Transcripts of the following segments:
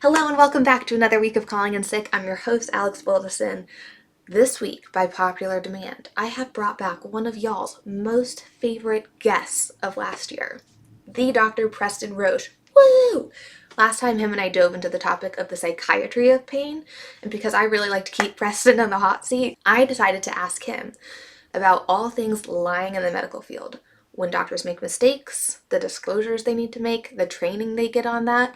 Hello and welcome back to another week of Calling in Sick. I'm your host, Alex Wildeson. This week, by popular demand, I have brought back one of y'all's most favorite guests of last year, the Dr. Preston Roche. Woo! Last time him and I dove into the topic of the psychiatry of pain, and because I really like to keep Preston on the hot seat, I decided to ask him about all things lying in the medical field. When doctors make mistakes, the disclosures they need to make, the training they get on that.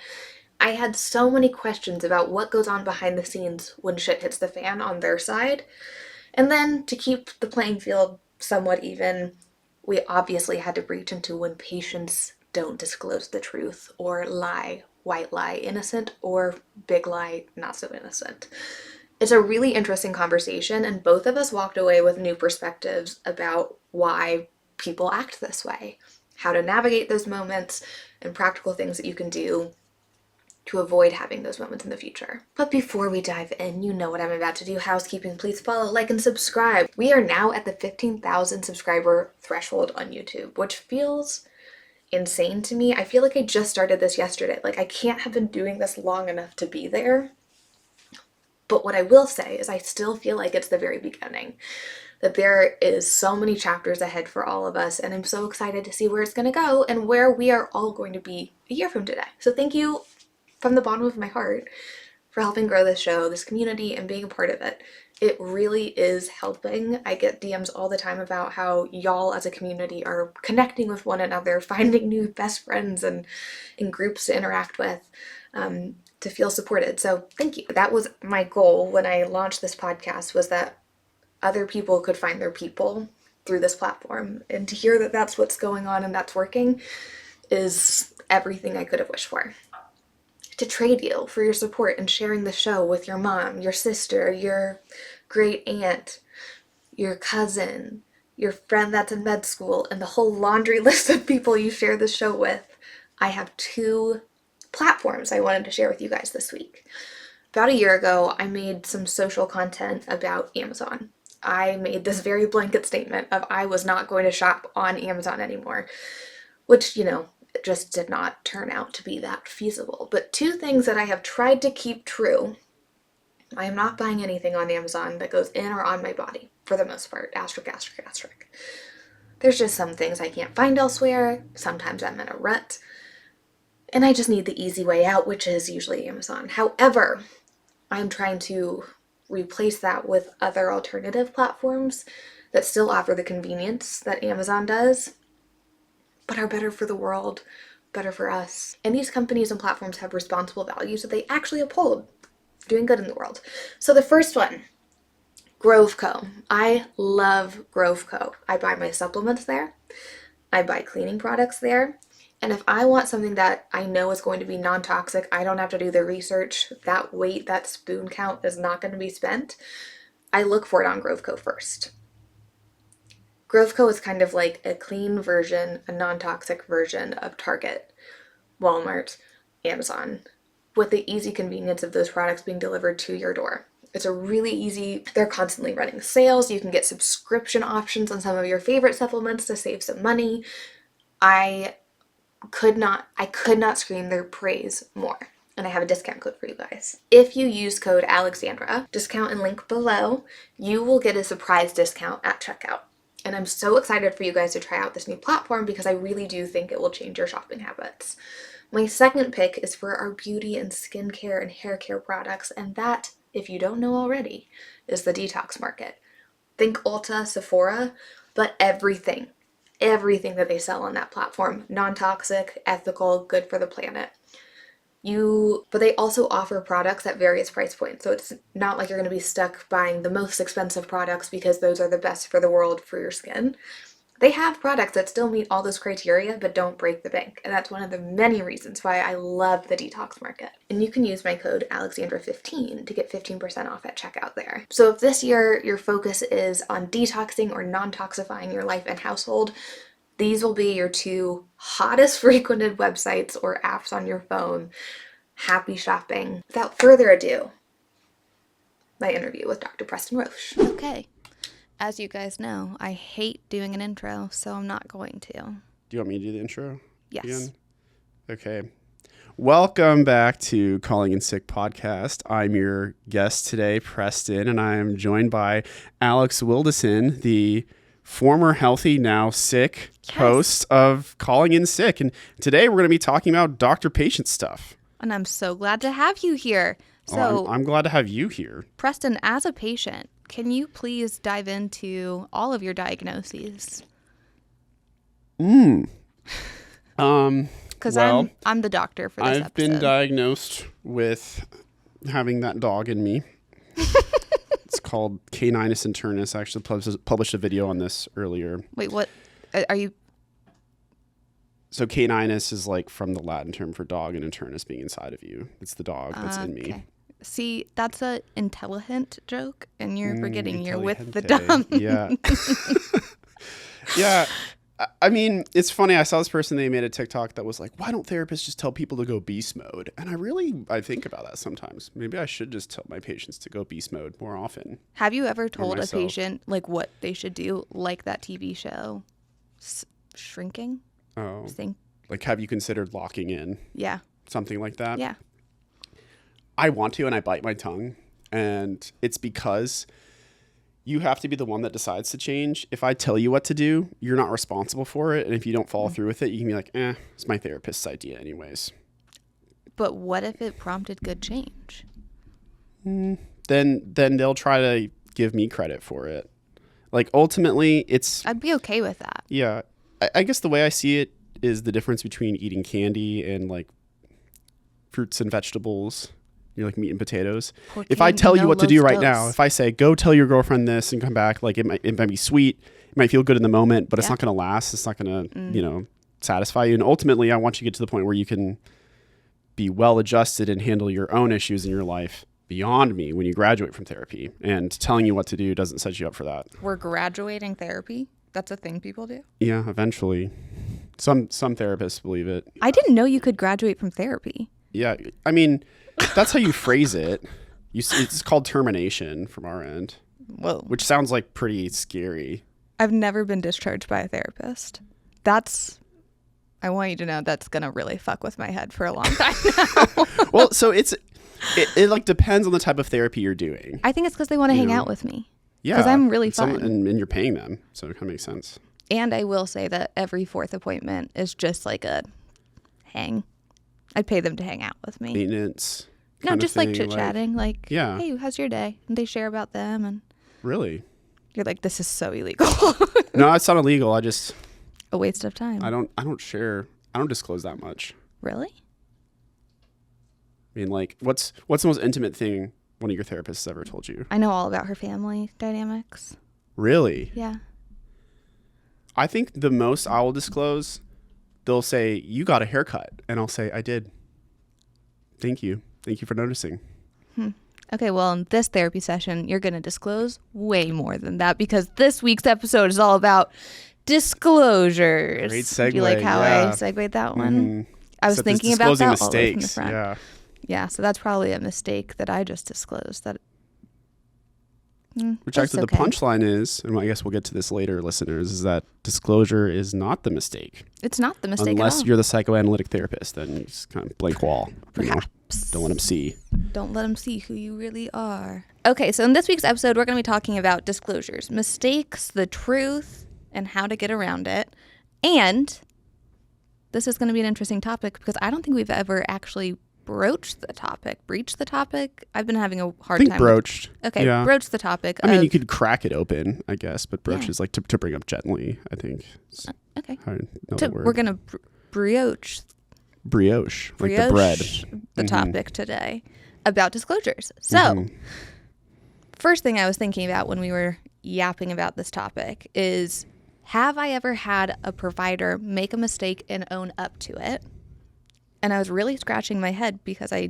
I had so many questions about what goes on behind the scenes when shit hits the fan on their side. And then to keep the playing field somewhat even, we obviously had to breach into when patients don't disclose the truth or lie, white lie, innocent, or big lie, not so innocent. It's a really interesting conversation, and both of us walked away with new perspectives about why people act this way, how to navigate those moments, and practical things that you can do to avoid having those moments in the future. But before we dive in, you know what I'm about to do. Housekeeping, please follow, like, and subscribe. We are now at the 15,000 subscriber threshold on YouTube, which feels insane to me. I feel like I just started this yesterday. Like, I can't have been doing this long enough to be there. But what I will say is I still feel like it's the very beginning, that there is so many chapters ahead for all of us, and I'm so excited to see where it's going to go and where we are all going to be a year from today. So thank you from the bottom of my heart for helping grow this show, this community, and being a part of it. It really is helping. I get DMs all the time about how y'all as a community are connecting with one another, finding new best friends and groups to interact with, to feel supported. So thank you. That was my goal when I launched this podcast, was that other people could find their people through this platform. And to hear that that's what's going on and that's working is everything I could have wished for. To trade you for your support and sharing the show with your mom, your sister, your great aunt, your cousin, your friend that's in med school, and the whole laundry list of people you share the show with. I have two platforms I wanted to share with you guys this week. About a year ago, I made some social content about Amazon. I made this very blanket statement of I was not going to shop on Amazon anymore, which, it just did not turn out to be that feasible. But two things that I have tried to keep true: I am not buying anything on Amazon that goes in or on my body, for the most part. Asterisk, asterisk, asterisk. There's just some things I can't find elsewhere. Sometimes I'm in a rut, and I just need the easy way out, which is usually Amazon. However, I'm trying to replace that with other alternative platforms that still offer the convenience that Amazon does, but are better for the world, better for us. And these companies and platforms have responsible values that they actually uphold, doing good in the world. So the first one, Grove Co. I love Grove Co. I buy my supplements there. I buy cleaning products there. And if I want something that I know is going to be non-toxic, I don't have to do the research, that weight, that spoon count is not going to be spent, I look for it on Grove Co. first. Grove Co. is kind of like a clean version, a non-toxic version of Target, Walmart, Amazon, with the easy convenience of those products being delivered to your door. It's a really easy, they're constantly running sales. You can get subscription options on some of your favorite supplements to save some money. I could not scream their praise more. And I have a discount code for you guys. If you use code Alexandra, discount and link below, you will get a surprise discount at checkout. And I'm so excited for you guys to try out this new platform because I really do think it will change your shopping habits. My second pick is for our beauty and skincare and hair care products, and that, if you don't know already, is the Detox market. Think Ulta, Sephora, but everything that they sell on that platform, non-toxic, ethical, good for the planet. But they also offer products at various price points, so it's not like you're going to be stuck buying the most expensive products because those are the best for the world for your skin. They have products that still meet all those criteria but don't break the bank, and that's one of the many reasons why I love the Detox market. And you can use my code Alexandra15 to get 15% off at checkout there. So if this year your focus is on detoxing or non-toxifying your life and household, these will be your two hottest frequented websites or apps on your phone. Happy shopping. Without further ado, my interview with Dr. Preston Roche. Okay. As you guys know, I hate doing an intro, so I'm not going to. Do you want me to do the intro? Yes. Again? Okay. Welcome back to Calling in Sick podcast. I'm your guest today, Preston, and I am joined by Alex Wildeson, the former healthy, now sick host of Calling in Sick. And today we're going to be talking about doctor-patient stuff. And I'm so glad to have you here. So, I'm glad to have you here. Preston, as a patient, can you please dive into all of your diagnoses? Because I'm the doctor for this episode. I've been diagnosed with having that dog in me. It's called Caninus internus. I actually published a video on this earlier. Wait, what? Are you... So caninus is like from the Latin term for dog, and internus being inside of you. It's the dog that's in me. See, that's an intelligent joke, and you're forgetting you're with the dumb. Yeah. Yeah. I mean, it's funny. I saw this person, they made a TikTok that was like, why don't therapists just tell people to go beast mode? And I think about that sometimes. Maybe I should just tell my patients to go beast mode more often. Have you ever told a patient like what they should do, like that TV show, Shrinking? Oh, like have you considered locking in? Yeah. Something like that? Yeah. I want to, and I bite my tongue. And it's because you have to be the one that decides to change. If I tell you what to do, you're not responsible for it. And if you don't follow through with it, you can be like, it's my therapist's idea anyways. But what if it prompted good change? Then they'll try to give me credit for it. Like ultimately, I'd be okay with that. Yeah. I guess the way I see it is the difference between eating candy and like fruits and vegetables. You're like meat and potatoes. If I tell you what to do right now, if I say, go tell your girlfriend this and come back, like it might be sweet. It might feel good in the moment, but it's not going to last. It's not going to, satisfy you. And ultimately, I want you to get to the point where you can be well adjusted and handle your own issues in your life beyond me when you graduate from therapy. And telling you what to do doesn't set you up for that. We're graduating therapy? That's a thing people do? Yeah, eventually. Some therapists believe it. I didn't know you could graduate from therapy. Yeah, I mean, that's how you phrase it. It's called termination from our end. Whoa. Which sounds like pretty scary. I've never been discharged by a therapist. I want you to know that's going to really fuck with my head for a long time now. Well, so it like depends on the type of therapy you're doing. I think it's because they want to hang out with me. Yeah. Because I'm really fun. And you're paying them, so it kind of makes sense. And I will say that every fourth appointment is just like a hang. I'd pay them to hang out with me. Maintenance. No, just like chit-chatting. Like, yeah. Hey, how's your day? And they share about them. And really? You're like, this is so illegal. No, it's not illegal. I just... a waste of time. I don't share. I don't disclose that much. Really? I mean, like, what's the most intimate thing one of your therapists has ever told you? I know all about her family dynamics. Really? Yeah. I think the most I will disclose, they'll say, you got a haircut. And I'll say, I did. Thank you. Thank you for noticing. Okay, well, in this therapy session, you're going to disclose way more than that because this week's episode is all about disclosures. Great segue. Do you like how I segued that one? I was thinking about that all the way from the front. Yeah, so that's probably a mistake that I just disclosed. Which actually the punchline is, and I guess we'll get to this later, listeners, is that disclosure is not the mistake. It's not the mistake unless you're the psychoanalytic therapist, then you just kind of blank wall. Perhaps. Don't let them see. Don't let them see who you really are. Okay, so in this week's episode, we're going to be talking about disclosures, mistakes, the truth, and how to get around it. And this is going to be an interesting topic because I don't think we've ever actually breached the topic. I've been having a hard time. Broached. Okay, yeah. Broach the topic. I mean, you could crack it open, I guess, but broach is like to bring up gently, I think. Okay. We're going to brioche, like the bread. The topic today about disclosures. So, first thing I was thinking about when we were yapping about this topic is, have I ever had a provider make a mistake and own up to it? And I was really scratching my head because I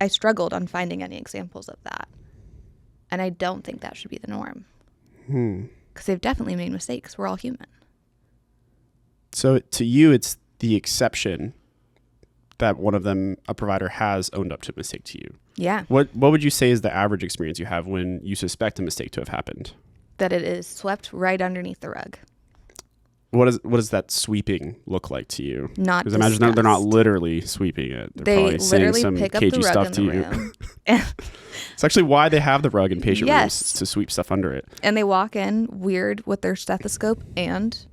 struggled on finding any examples of that. And I don't think that should be the norm. Because they've definitely made mistakes. We're all human. So to you, it's the exception that one of them, a provider, has owned up to a mistake to you. Yeah. What would you say is the average experience you have when you suspect a mistake to have happened? That it is swept right underneath the rug. what does that sweeping look like to you? Not because imagine they're not literally sweeping it. They're they probably saying literally some pick up cagey the rug stuff in to the you. room. It's actually why they have the rug in patient Yes. rooms, to sweep stuff under it. And they walk in weird with their stethoscope and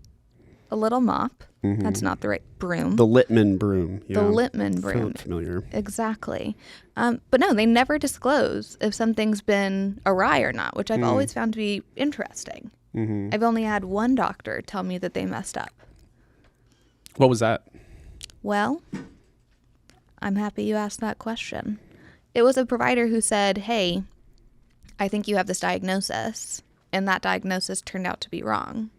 a little mop. Mm-hmm. That's not the right broom. The Littman broom. The Littman broom. Familiar. Exactly. But no, they never disclose if something's been awry or not, which I've always found to be interesting. Mm-hmm. I've only had one doctor tell me that they messed up. What was that? Well, I'm happy you asked that question. It was a provider who said, hey, I think you have this diagnosis, and that diagnosis turned out to be wrong.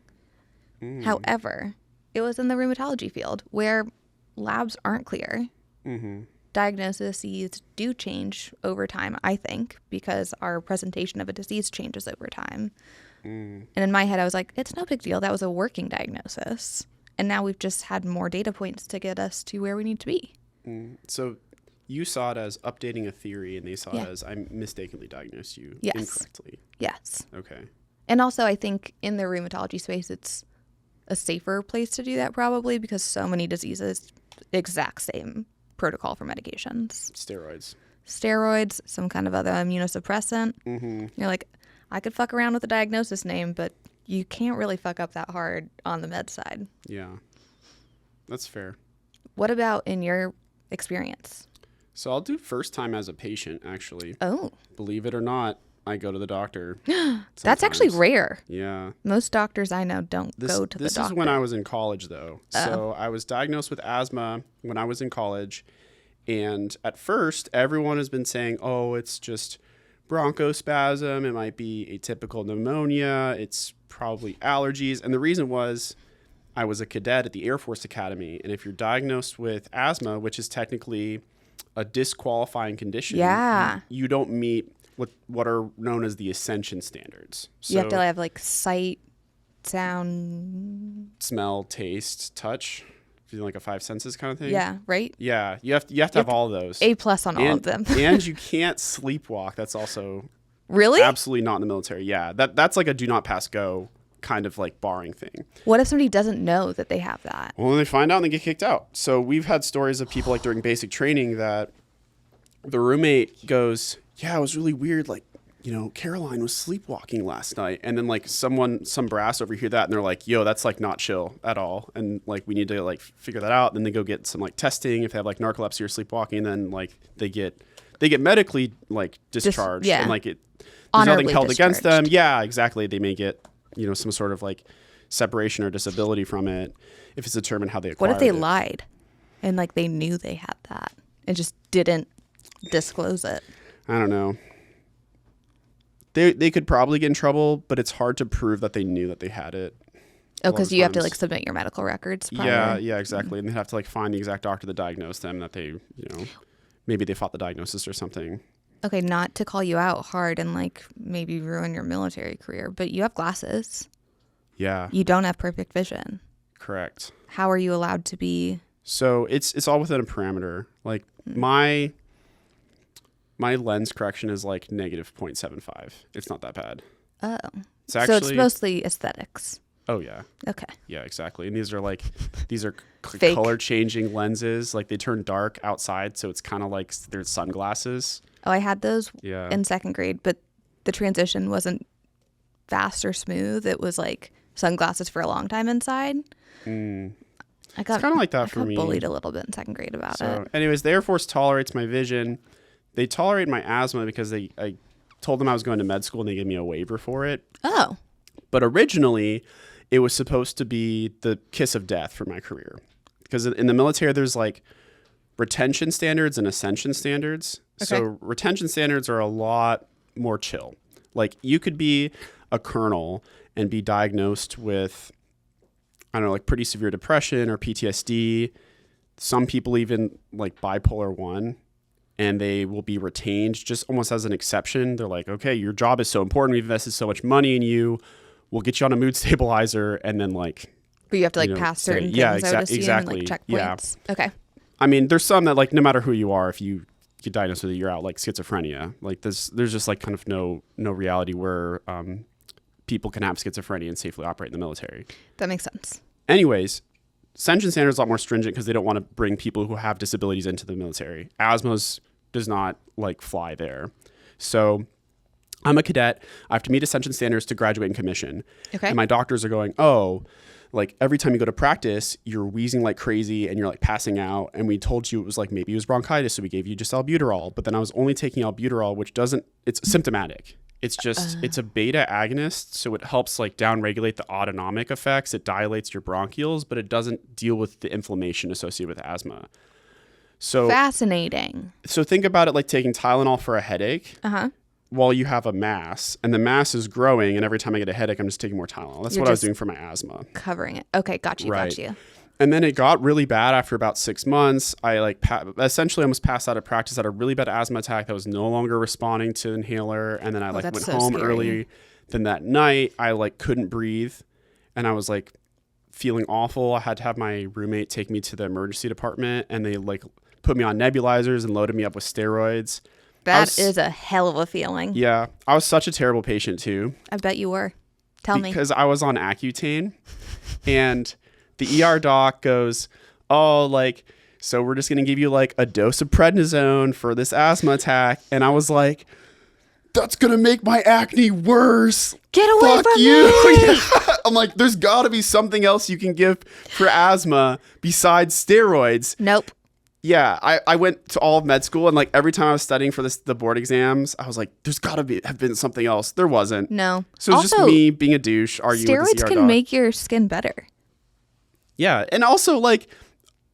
However, it was in the rheumatology field where labs aren't clear. Mm-hmm. Diagnoses do change over time, I think, because our presentation of a disease changes over time. And in my head, I was like, it's no big deal. That was a working diagnosis. And now we've just had more data points to get us to where we need to be. So you saw it as updating a theory, and they saw it as I mistakenly diagnosed you incorrectly. Yes. Okay. And also, I think in the rheumatology space, it's a safer place to do that probably because so many diseases, exact same protocol for medications. Steroids, some kind of other immunosuppressant. Mm-hmm. You're like, I could fuck around with the diagnosis name, but you can't really fuck up that hard on the med side. Yeah, that's fair. What about in your experience? So I'll do first time as a patient, actually. Oh. Believe it or not, I go to the doctor. That's actually rare. Yeah. Most doctors I know don't go to the doctor. This is when I was in college, though. So I was diagnosed with asthma when I was in college. And at first, everyone has been saying, oh, it's just bronchospasm. It might be atypical pneumonia. It's probably allergies. And the reason was I was a cadet at the Air Force Academy. And if you're diagnosed with asthma, which is technically a disqualifying condition, you don't meet what are known as the ascension standards. So you have to have like sight, sound, smell, taste, touch, feeling like a five senses kind of thing. Yeah, right? Yeah, you have to have all of those. A+ on all of them. And you can't sleepwalk. That's also really absolutely not in the military. Yeah, that's like a do not pass go kind of like barring thing. What if somebody doesn't know that they have that? Well, then they find out and they get kicked out. So we've had stories of people like during basic training that the roommate goes, yeah, it was really weird. Like, you know, Caroline was sleepwalking last night. And then like some brass overhear that and they're like, yo, that's like not chill at all. And like, we need to like figure that out. And then they go get some like testing if they have like narcolepsy or sleepwalking. Then like they get medically like discharged. And like there's nothing held against them. Yeah, exactly. They may get, you know, some sort of like separation or disability from it if it's determined how they acquired it. What if they lied and like they knew they had that and just didn't disclose it? I don't know. They could probably get in trouble, but it's hard to prove that they knew that they had it. Oh, because you have to like submit your medical records. Yeah, exactly. And they have to like find the exact doctor that diagnosed them, that they, you know, maybe they fought the diagnosis or something. Okay, not to call you out hard and like maybe ruin your military career, but you have glasses. Yeah. You don't have perfect vision. Correct. How are you allowed to be? So it's all within a parameter. Like my lens correction is like negative 0.75. It's not that bad. Oh. So it's mostly aesthetics. Oh, yeah. Okay. Yeah, exactly. And these are Fake. color changing lenses. Like they turn dark outside. So it's kind of like they're sunglasses. Oh, I had those in second grade, but the transition wasn't fast or smooth. It was like sunglasses for a long time inside. It's kind of like that for me. I got bullied a little bit in second grade about it. Anyways, the Air Force tolerates my vision. They tolerate my asthma because I told them I was going to med school and they gave me a waiver for it. Oh. But originally, it was supposed to be the kiss of death for my career. Because in the military, there's like retention standards and ascension standards. Okay. So retention standards are a lot more chill. Like you could be a colonel and be diagnosed with, I don't know, like pretty severe depression or PTSD. Some people even like bipolar 1. And they will be retained just almost as an exception. They're like, okay, your job is so important. We've invested so much money in you. We'll get you on a mood stabilizer. And then like... But you have to like pass certain things, I would assume, exactly. And, like checkpoints. Yeah. Okay. I mean, there's some that like no matter who you are, if you get diagnosed with it, you're out, like schizophrenia. Like there's just like kind of no reality where people can have schizophrenia and safely operate in the military. That makes sense. Anyways, Ascension standard is a lot more stringent because they don't want to bring people who have disabilities into the military. Asthma's does not like fly there. So I'm a cadet. I have to meet Ascension standards to graduate and commission. Okay. And my doctors are going, oh, like every time you go to practice, you're wheezing like crazy and you're like passing out. And we told you it was like maybe it was bronchitis, so we gave you just albuterol. But then I was only taking albuterol, which it's symptomatic. It's just, it's a beta agonist. So it helps like downregulate the autonomic effects. It dilates your bronchioles, but it doesn't deal with the inflammation associated with asthma. So fascinating. So think about it like taking Tylenol for a headache. While you have a mass, and the mass is growing, and every time I get a headache, I'm just taking more Tylenol. That's what I was doing for my asthma. Covering it. Okay, got you. And then it got really bad after about 6 months. I like essentially almost passed out of practice. Had a really bad asthma attack that was no longer responding to inhaler. And then I went home early. Then that night, I like couldn't breathe, and I was like feeling awful. I had to have my roommate take me to the emergency department, and they like put me on nebulizers and loaded me up with steroids. That is a hell of a feeling. Yeah. I was such a terrible patient too. I bet you were. Tell me. Because I was on Accutane and the ER doc goes, oh, like, so we're just going to give you like a dose of prednisone for this asthma attack. And I was like, that's going to make my acne worse. Get away Fuck from you. me. Yeah. I'm like, there's got to be something else you can give for asthma besides steroids. Nope. Yeah, I went to all of med school, and like every time I was studying for the board exams, I was like, "There's got to have been something else." There wasn't. No. So it's just me being a douche. Arguing with steroids this ER can doc. make your skin better. Yeah, and also like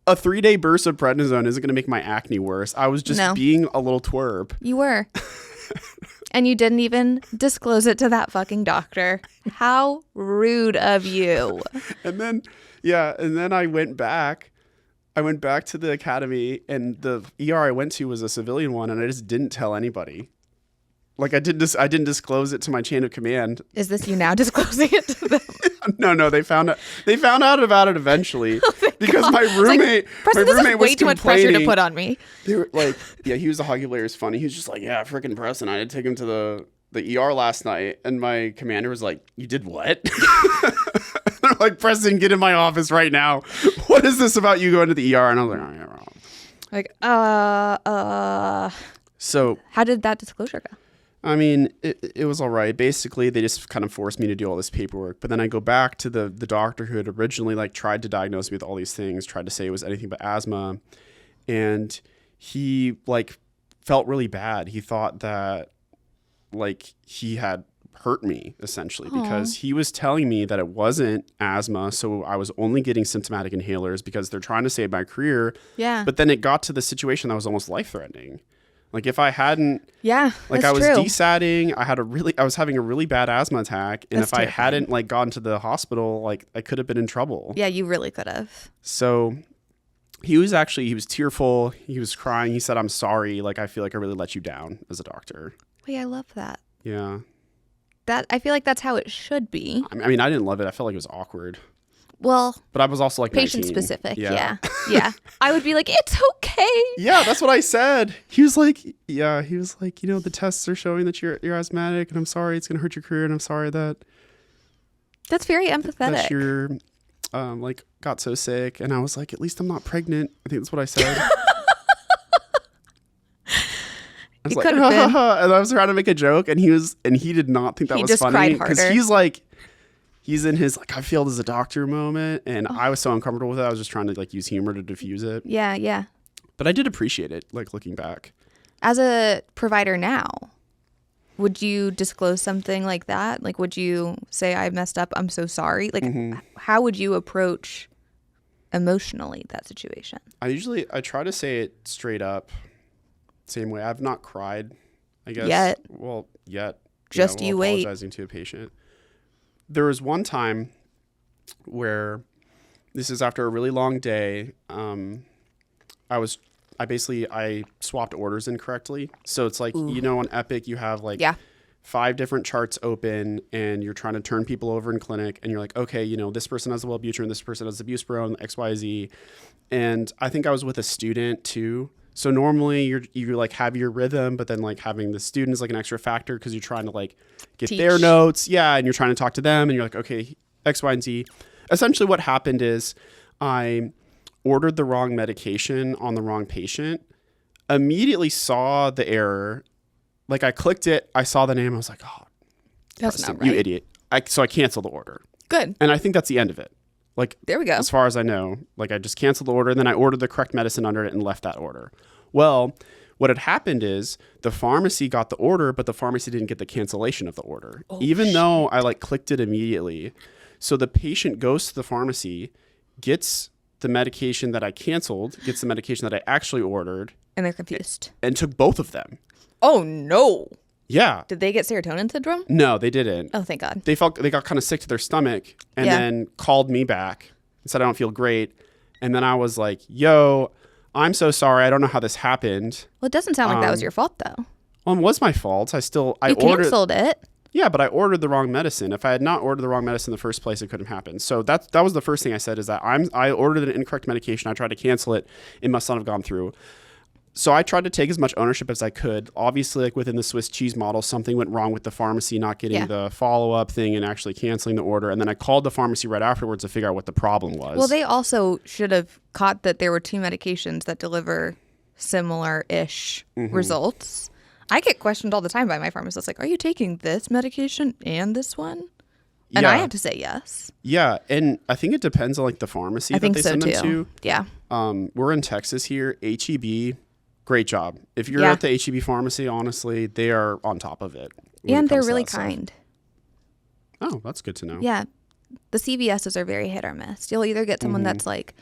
a 3-day burst of prednisone isn't going to make my acne worse. I was just being a little twerp. You were, and you didn't even disclose it to that fucking doctor. How rude of you. And then I went back. To the academy, and the ER I went to was a civilian one, and I just didn't tell anybody. Like I didn't disclose it to my chain of command. Is this you now disclosing it to them? No, they found out about it eventually because my roommate Preston, was this is way too much pressure to put on me. They were like, yeah, he was a hockey player. It was funny. He was just like, yeah, freaking Preston. I had to take him to the ER last night, and my commander was like, you did what? They're like, Preston, get in my office right now. What is this about you going to the ER? And I was like, oh, yeah, wrong. So how did that disclosure go? I mean, it was all right. Basically, they just kind of forced me to do all this paperwork. But then I go back to the doctor who had originally like tried to diagnose me with all these things, tried to say it was anything but asthma. And he like felt really bad. He thought that like he had hurt me essentially because he was telling me that it wasn't asthma. So I was only getting symptomatic inhalers because they're trying to save my career. Yeah. But then it got to the situation that was almost life-threatening. Like if I hadn't, like I was true. desatting, I was having a really bad asthma attack. And if I hadn't like gone to the hospital, like I could have been in trouble. Yeah, you really could have. So he was tearful. He was crying. He said, I'm sorry. Like, I feel like I really let you down as a doctor. Wait, I love that. Yeah. I feel like that's how it should be. I mean, I didn't love it. I felt like it was awkward. Well, but I was also like patient 19. specific. Yeah. I would be like, it's okay. Yeah, that's what I said. He was like, the tests are showing that you're asthmatic, and I'm sorry it's gonna hurt your career, and I'm sorry that. That's very empathetic. That you're, got so sick, and I was like, at least I'm not pregnant. I think that's what I said. I was like, and I was trying to make a joke, and he did not think that was funny because he's in his like I failed as a doctor moment, and I was so uncomfortable with it. I was just trying to like use humor to diffuse it. Yeah. But I did appreciate it, like looking back. As a provider now, would you disclose something like that? Like, would you say I messed up? I'm so sorry. Like, how would you approach emotionally that situation? I try to say it straight up. Same way. I've not cried, I guess. Yet. Well, yet. Just you wait. Apologizing to a patient. There was one time where this is after a really long day. I swapped orders incorrectly. So it's like, on Epic, you have like 5 different charts open and you're trying to turn people over in clinic and you're like, okay, this person has the Wellbutrin, this person has the buspirone, XYZ. And I think I was with a student too. So normally you like have your rhythm, but then like having the students like an extra factor because you're trying to like get their notes. Yeah. And you're trying to talk to them and you're like, okay, X, Y, and Z. Essentially what happened is I ordered the wrong medication on the wrong patient, immediately saw the error. Like I clicked it, I saw the name, I was like, oh, That's Preston, not right. you idiot. So I canceled the order. Good. And I think that's the end of it. Like, there we go. As far as I know, like I just canceled the order and then I ordered the correct medicine under it and left that order. Well, what had happened is the pharmacy got the order, but the pharmacy didn't get the cancellation of the order, even though I like clicked it immediately. So the patient goes to the pharmacy, gets the medication that I canceled, gets the medication that I actually ordered. And they're confused. And took both of them. Oh, no. Yeah. Did they get serotonin syndrome? No, they didn't. Oh, thank God. They got kind of sick to their stomach and then called me back and said, I don't feel great. And then I was like, yo, I'm so sorry. I don't know how this happened. Well, it doesn't sound like that was your fault, though. Well, it was my fault. You canceled it. Yeah, but I ordered the wrong medicine. If I had not ordered the wrong medicine in the first place, it couldn't happen. So that was the first thing I said is that I ordered an incorrect medication. I tried to cancel it. It must not have gone through. So I tried to take as much ownership as I could. Obviously, like within the Swiss cheese model, something went wrong with the pharmacy not getting the follow-up thing and actually canceling the order. And then I called the pharmacy right afterwards to figure out what the problem was. Well, they also should have caught that there were two medications that deliver similar-ish results. I get questioned all the time by my pharmacist, like, are you taking this medication and this one? And I have to say yes. Yeah, and I think it depends on like the pharmacy that they send them to. Yeah. We're in Texas here, HEB. Great job. If you're at the HEB pharmacy, honestly, they are on top of it. And they're really kind. Oh, that's good to know. Yeah. The CVSs are very hit or miss. You'll either get someone that's like,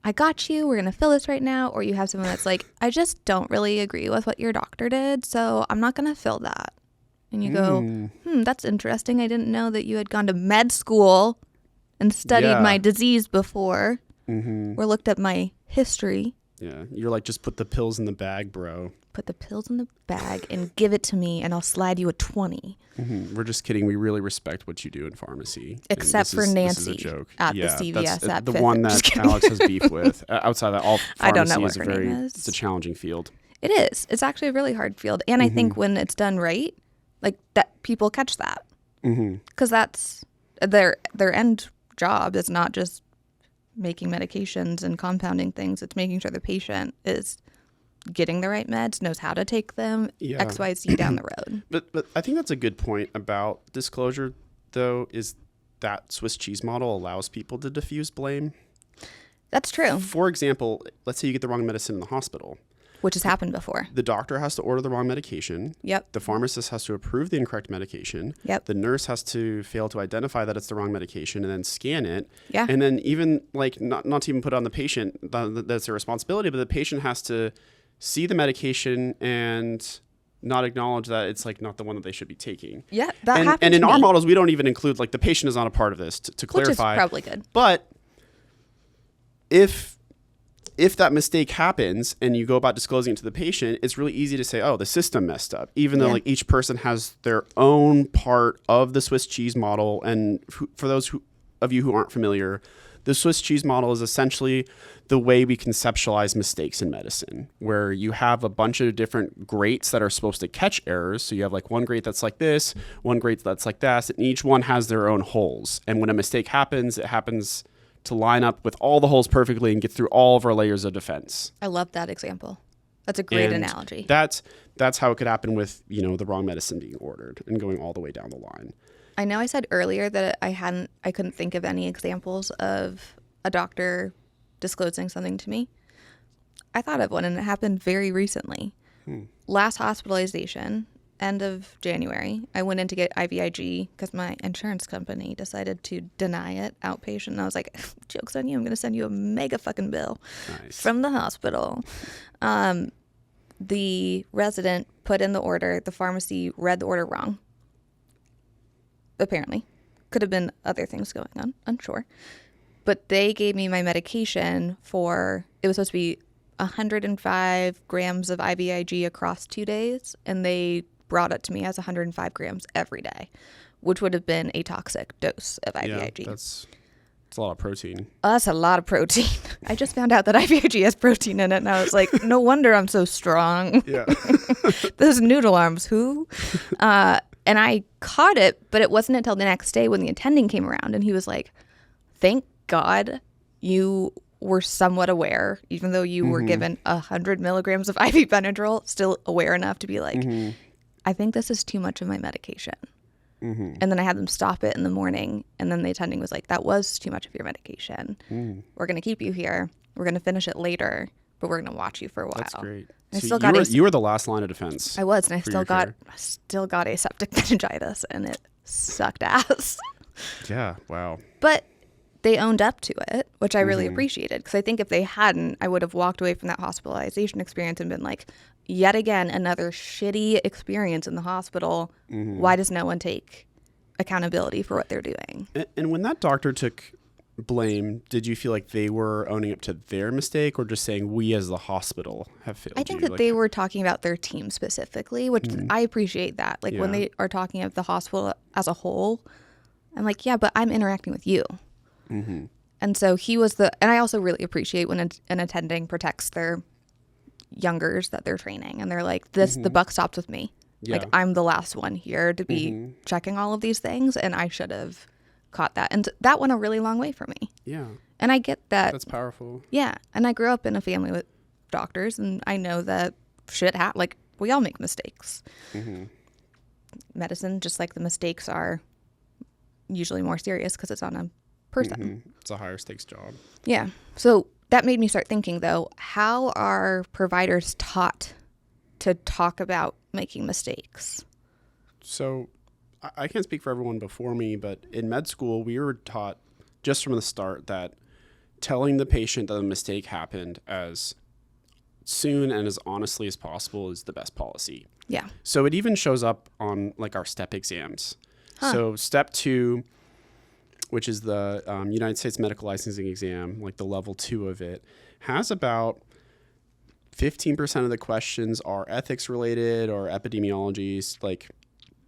I got you, we're going to fill this right now. Or you have someone that's like, I just don't really agree with what your doctor did, so I'm not going to fill that. And you go, that's interesting. I didn't know that you had gone to med school and studied my disease before or looked at my history. Yeah, you're like, just put the pills in the bag, bro. Put the pills in the bag and give it to me, and I'll slide you a 20. We're just kidding. We really respect what you do in pharmacy. Except for Nancy this is a joke. at the CVS at the Fifth. one that Alex has beef with. Outside of that, all pharmacy I don't know what is her name is. It's a challenging field. It is. It's actually a really hard field. And I think when it's done right, like that, people catch that. Because that's their end job is not just making medications and compounding things. It's making sure the patient is getting the right meds, knows how to take them, X, Y, Z down the road. But I think that's a good point about disclosure, though, is that Swiss cheese model allows people to diffuse blame. That's true. For example, let's say you get the wrong medicine in the hospital. Which has happened before. The doctor has to order the wrong medication. Yep. The pharmacist has to approve the incorrect medication. Yep. The nurse has to fail to identify that it's the wrong medication and then scan it. Yeah. And then even like not to even put it on the patient, that's their responsibility, but the patient has to see the medication and not acknowledge that it's like not the one that they should be taking. Yeah, that happens. And in our models, we don't even include like the patient is not a part of this to clarify. Which is probably good. But if that mistake happens and you go about disclosing it to the patient, it's really easy to say, oh, the system messed up, even though like each person has their own part of the Swiss cheese model. And for those of you who aren't familiar, the Swiss cheese model is essentially the way we conceptualize mistakes in medicine, where you have a bunch of different grates that are supposed to catch errors. So you have like one grate that's like this, one grate that's like that, and each one has their own holes. And when a mistake happens, it happens to line up with all the holes perfectly and get through all of our layers of defense. I love that example. That's a great analogy. That's how it could happen with, the wrong medicine being ordered and going all the way down the line. I know I said earlier that I couldn't think of any examples of a doctor disclosing something to me. I thought of one, and it happened very recently. Last hospitalization, end of January, I went in to get IVIG because my insurance company decided to deny it outpatient. And I was like, joke's on you. I'm going to send you a mega fucking bill from the hospital. The resident put in the order. The pharmacy read the order wrong. Apparently. Could have been other things going on. Unsure. But they gave me my medication it was supposed to be 105 grams of IVIG across 2 days. And they brought it to me as 105 grams every day, which would have been a toxic dose of IVIG. Yeah, that's a lot of protein. That's a lot of protein. I just found out that IVIG has protein in it, and I was like, no wonder I'm so strong. Yeah. Those noodle arms, who? And I caught it, but it wasn't until the next day when the attending came around, and he was like, thank God you were somewhat aware, even though you were given 100 milligrams of IV Benadryl, still aware enough to be like, I think this is too much of my medication. And then I had them stop it in the morning. And then the attending was like, that was too much of your medication. We're going to keep you here. We're going to finish it later, but we're going to watch you for a while. That's great. I So still got you were the last line of defense. I was, and I for still your got care. aseptic meningitis, and it sucked ass. Yeah. Wow. But they owned up to it, which I really appreciated, because I think if they hadn't, I would have walked away from that hospitalization experience and been like, yet again, another shitty experience in the hospital. Why does no one take accountability for what they're doing? And when that doctor took blame, did you feel like they were owning up to their mistake, or just saying we as the hospital have failed? I think that they were talking about their team specifically, which I appreciate that. Like when they are talking of the hospital as a whole, I'm like, yeah, but I'm interacting with you. And so he was and I also really appreciate when an attending protects their youngers that they're training, and they're like, the buck stops with me. Yeah. Like, I'm the last one here to be checking all of these things, and I should have caught that. And that went a really long way for me. Yeah. And I get that. That's powerful. Yeah. And I grew up in a family with doctors, and I know that shit like, we all make mistakes. Medicine, just like the mistakes are usually more serious because it's on a person. It's a higher stakes job. Yeah. So that made me start thinking, though, how are providers taught to talk about making mistakes? So I can't speak for everyone before me, but in med school, we were taught just from the start that telling the patient that a mistake happened as soon and as honestly as possible is the best policy. Yeah. So it even shows up on like our STEP exams. So step 2, which is the United States medical licensing exam, like the level 2 of it, has about 15% of the questions are ethics related or epidemiologies, like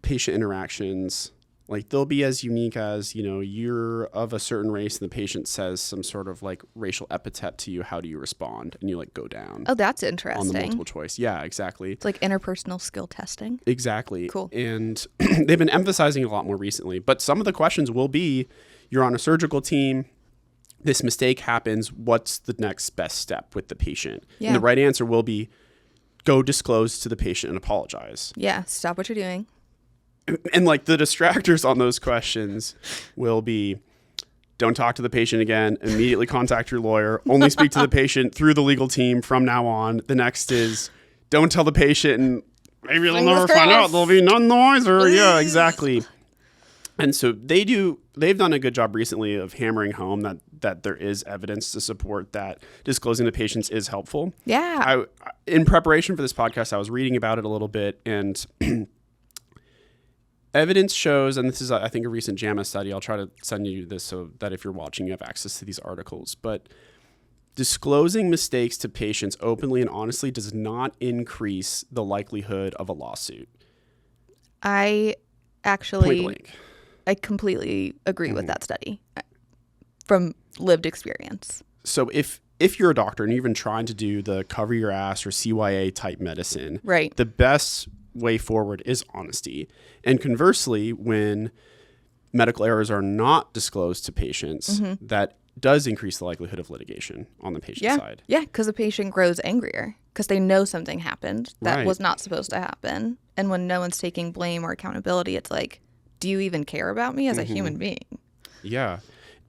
patient interactions. Like they'll be as unique as, you're of a certain race and the patient says some sort of like racial epithet to you. How do you respond? And you like go down. Oh, that's interesting. On the multiple choice. Yeah, exactly. It's like interpersonal skill testing. Exactly. Cool. And they've been emphasizing a lot more recently. But some of the questions will be, you're on a surgical team. This mistake happens. What's the next best step with the patient? Yeah. And the right answer will be, go disclose to the patient and apologize. Yeah. Stop what you're doing. And like the distractors on those questions will be, don't talk to the patient again, immediately contact your lawyer, only speak to the patient through the legal team from now on. The next is, don't tell the patient and maybe they'll never find out. They'll be none the wiser. Yeah, exactly. And so they've done a good job recently of hammering home that there is evidence to support that disclosing to patients is helpful. Yeah. In preparation for this podcast, I was reading about it a little bit, and evidence shows, and this is, I think, a recent JAMA study. I'll try to send you this so that if you're watching, you have access to these articles. But disclosing mistakes to patients openly and honestly does not increase the likelihood of a lawsuit. I completely agree with that study from lived experience. So if you're a doctor and you've been trying to do the cover your ass or CYA type medicine, right, the best way forward is honesty. And conversely, when medical errors are not disclosed to patients, that does increase the likelihood of litigation on the patient side. Yeah, because the patient grows angrier because they know something happened that was not supposed to happen. And when no one's taking blame or accountability, it's like, do you even care about me as a human being? Yeah.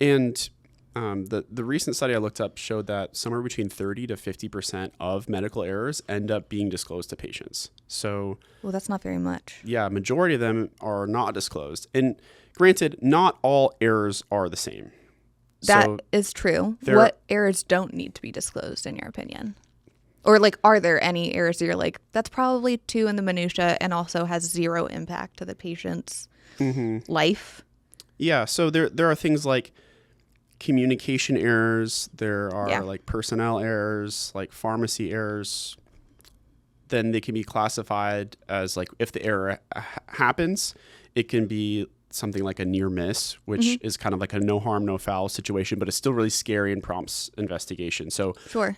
And the recent study I looked up showed that somewhere between 30 to 50% of medical errors end up being disclosed to patients. So, well, that's not very much. Yeah, majority of them are not disclosed. And granted, not all errors are the same. That is true. What errors don't need to be disclosed, in your opinion? Or like, are there any errors that you're like, that's probably too in the minutia and also has zero impact to the patient's life? Yeah. So there are things like communication errors. There are like personnel errors, like pharmacy errors. Then they can be classified as like, if the error happens, it can be something like a near miss, which is kind of like a no harm, no foul situation, but it's still really scary and prompts investigation. So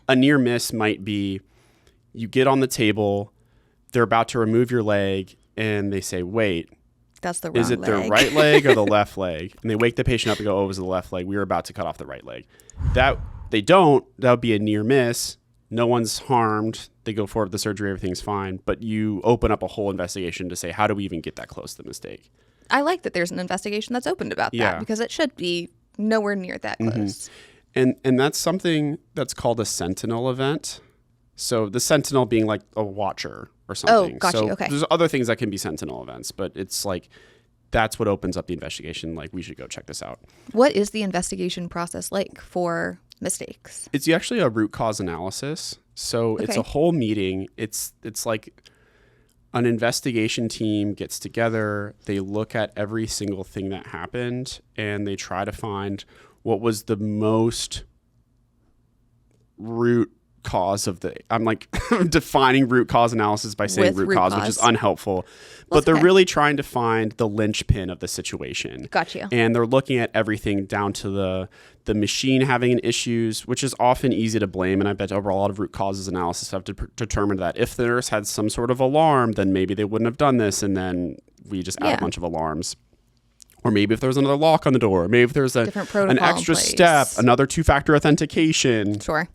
a near miss might be, you get on the table, they're about to remove your leg, and they say, wait, That's the wrong Is it leg. their right leg or the left leg? And they wake the patient up and go, oh, it was the left leg. We were about to cut off the right leg. That would be a near miss. No one's harmed. They go forward with the surgery. Everything's fine. But you open up a whole investigation to say, how do we even get that close to the mistake? I like that there's an investigation that's opened about that because it should be nowhere near that close. And that's something that's called a sentinel event. So the sentinel being like a watcher or something. Oh, got so you. Okay. There's other things that can be sentinel events, but it's like that's what opens up the investigation. Like, we should go check this out. What is the investigation process like for mistakes? It's actually a root cause analysis. So it's a whole meeting. It's like an investigation team gets together. They look at every single thing that happened and they try to find what was the most root cause of the, I'm like defining root cause analysis by saying root cause, which is unhelpful. But they're really trying to find the linchpin of the situation. Got you. And they're looking at everything down to the machine having an issues, which is often easy to blame. And I bet over a lot of root causes analysis have determined that if the nurse had some sort of alarm, then maybe they wouldn't have done this. And then we just add a bunch of alarms. Or maybe if there's another lock on the door, maybe if there's an extra step, another two-factor authentication. Sure.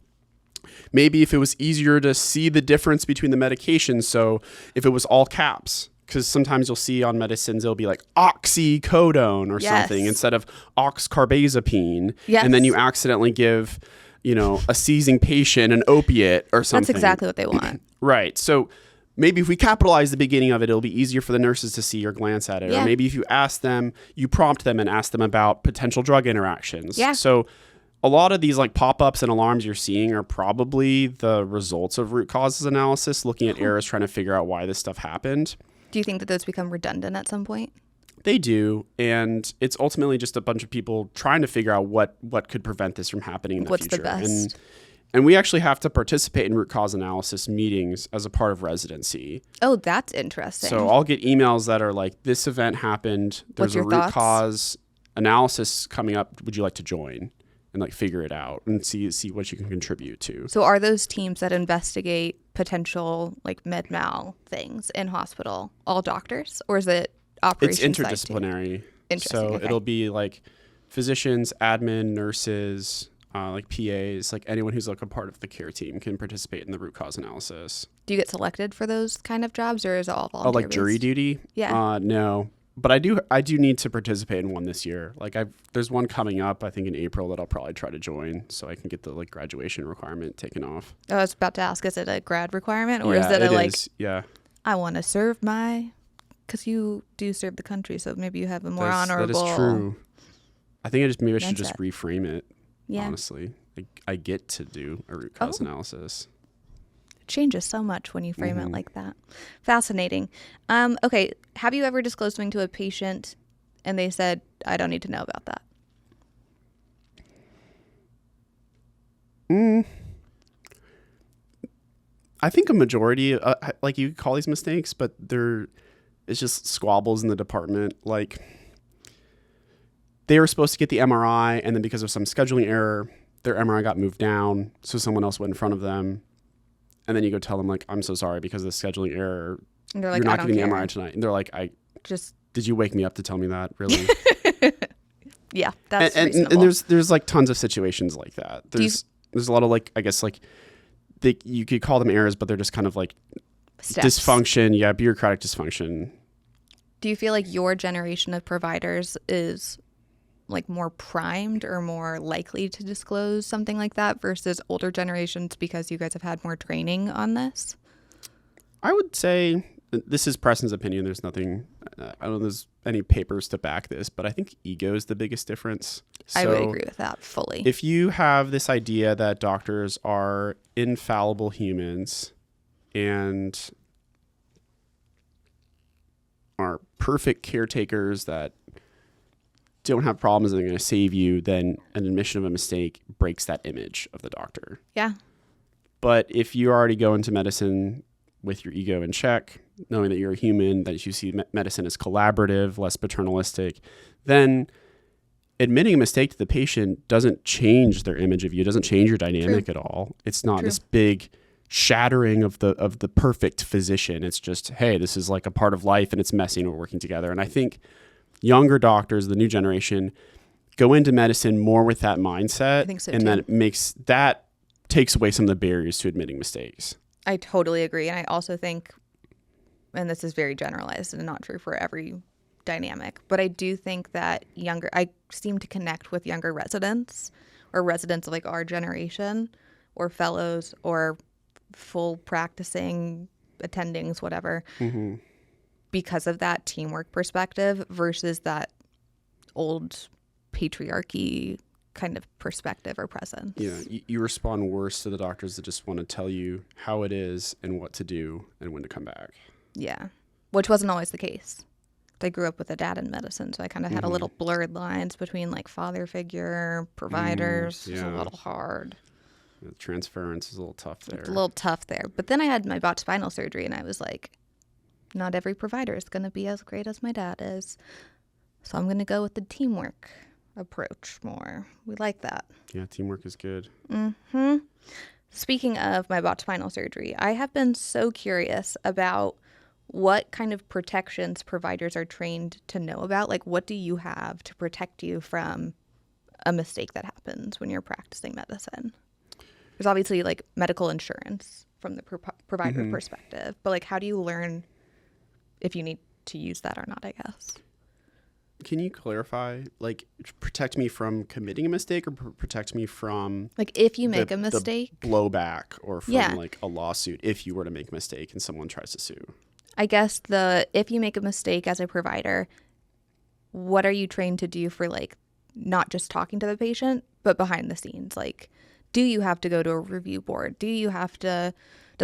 Maybe if it was easier to see the difference between the medications. So if it was all caps, because sometimes you'll see on medicines, it'll be like oxycodone or something instead of oxcarbazepine. Yes. And then you accidentally give, a seizing patient an opiate or something. That's exactly what they want. Right. So maybe if we capitalize the beginning of it, it'll be easier for the nurses to see or glance at it. Yeah. Or maybe if you prompt them and ask them about potential drug interactions. Yeah. So a lot of these like pop-ups and alarms you're seeing are probably the results of root causes analysis, looking at errors, trying to figure out why this stuff happened. Do you think that those become redundant at some point? They do. And it's ultimately just a bunch of people trying to figure out what could prevent this from happening in the future. What's the best? And we actually have to participate in root cause analysis meetings as a part of residency. Oh, that's interesting. So I'll get emails that are like, this event happened. There's a root cause analysis coming up. Would you like to join? And like figure it out and see what you can contribute to. So are those teams that investigate potential like med mal things in hospital all doctors, or is it operations? It's interdisciplinary. Interesting. So it'll be like physicians, admin, nurses, like PAs, like anyone who's like a part of the care team can participate in the root cause analysis. Do you get selected for those kind of jobs, or is it all volunteer? Oh, like jury duty? Yeah. No. But I do need to participate in one this year. Like there's one coming up, I think in April, that I'll probably try to join so I can get the like graduation requirement taken off. I was about to ask, is it a grad requirement or is it I want to serve because you do serve the country, so maybe you have a more honorable. That is true. I think I should just reframe it. Yeah. Honestly, I get to do a root cause analysis. Changes so much when you frame it like that. Fascinating. Okay, have you ever disclosed something to a patient and they said, I don't need to know about that? I think a majority, like you could call these mistakes, but it's just squabbles in the department. Like they were supposed to get the MRI, and then because of some scheduling error, their MRI got moved down, so someone else went in front of them. And then you go tell them, like, I'm so sorry because of the scheduling error. And they're like, you're not getting the MRI tonight. And they're like, did you wake me up to tell me that? Really? Yeah, that's reasonable. And there's like tons of situations like that. There's a lot of like, I guess like you could call them errors, but they're just kind of like dysfunction. Yeah, bureaucratic dysfunction. Do you feel like your generation of providers is like more primed or more likely to disclose something like that versus older generations because you guys have had more training on this? I would say this is Preston's opinion. There's nothing, I don't know there's any papers to back this, but I think ego is the biggest difference. I would agree with that fully. If you have this idea that doctors are infallible humans and are perfect caretakers that don't have problems and they're going to save you, then an admission of a mistake breaks that image of the doctor. Yeah. But if you already go into medicine with your ego in check, knowing that you're a human, that you see medicine as collaborative, less paternalistic, then admitting a mistake to the patient doesn't change their image of you. It doesn't change your dynamic at all. It's not this big shattering of the perfect physician. It's just, hey, this is like a part of life and it's messy and we're working together. And I think younger doctors, the new generation, go into medicine more with that mindset. I think so and too. that takes away some of the barriers to admitting mistakes. I totally agree. And I also think, and this is very generalized and not true for every dynamic, but I do think that I seem to connect with younger residents or residents of like our generation or fellows or full practicing attendings, whatever, because of that teamwork perspective versus that old patriarchy kind of perspective or presence. Yeah, you respond worse to the doctors that just want to tell you how it is and what to do and when to come back. Yeah, which wasn't always the case. I grew up with a dad in medicine, so I kind of had a little blurred lines between like father figure, providers. It was a little hard. The transference is a little tough there. It's a little tough there. But then I had my botched spinal surgery, and I was like, not every provider is going to be as great as my dad is. So I'm going to go with the teamwork approach more. We like that. Yeah, teamwork is good. Speaking of my botched spinal surgery, I have been so curious about what kind of protections providers are trained to know about. Like, what do you have to protect you from a mistake that happens when you're practicing medicine? There's obviously like medical insurance from the provider perspective, but like, how do you learn if you need to use that or not, I guess? Can you clarify, like, protect me from committing a mistake or protect me from like if you make a mistake, the blowback or from like a lawsuit if you were to make a mistake and someone tries to sue? I guess if you make a mistake as a provider, what are you trained to do for like not just talking to the patient, but behind the scenes? Like, do you have to go to a review board? Does